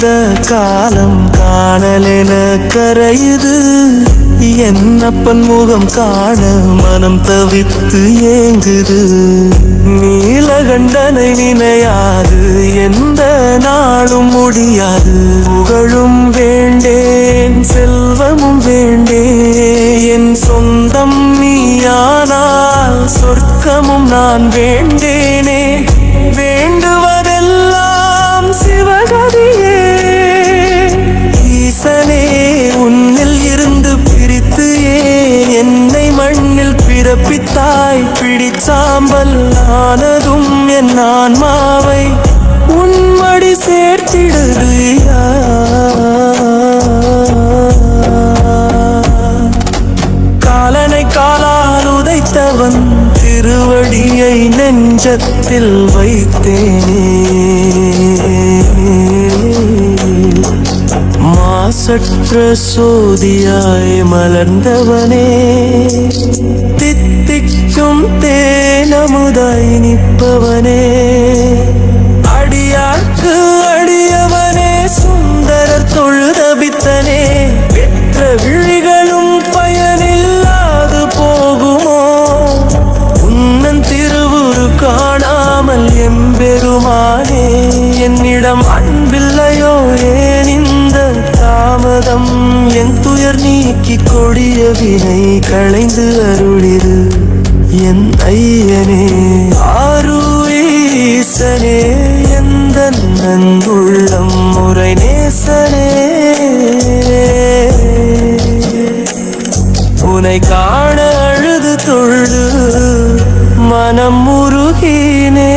இந்த காலம் காணலென கரையுது. என்னப்பன் முகம் காண மனம் தவித்து ஏங்குது. நீலகண்டனை நினையாது எந்த நாளும் முடியாது. புகழும் வேண்டேன் செல்வமும் வேண்டேன். என் சொந்தம் நீயானால் சொர்க்கமும் நான் வேண்டேனே. வேண்டுவதெல்லாம் சிவகதியே. ஈசனே உன்னில் இருந்து பிரித்து என்னை மண்ணில் பிறப்பித்தாய். பிடிச்சாம்பல் ஆனதும் என் ஆன்மாவை உன்மடி சேர்த்திடுறியா. காலனை காலால் உதைத்தவன் திருவடியை நெஞ்சத்தில் வைத்தேனே. மாசற்ற சோதியாய் மலர்ந்தவனே. தித்திக்கும் தேனமுதாய் நிற்பவனே. அடியார்க்கு அடியவனே சுந்தரர் தொழுதபித்தனே. பெற்ற விழிகளும் பயனில்லாது போகுமோ. உன்னன் திருவுரு காணாமல் எம்பெருமானே. என்னிடம் அன்பில்லையோ ஏன் இந்த தாமதம். என் துயர் நீக்கி கொடிய வினை களைந்து அருளிரு என் ஐயனே. ஆரூஈசனே எந்த நன்றுள்ளம் முறை நேசனே. உனை காண அழுது தொழுது மனம் முருகினே.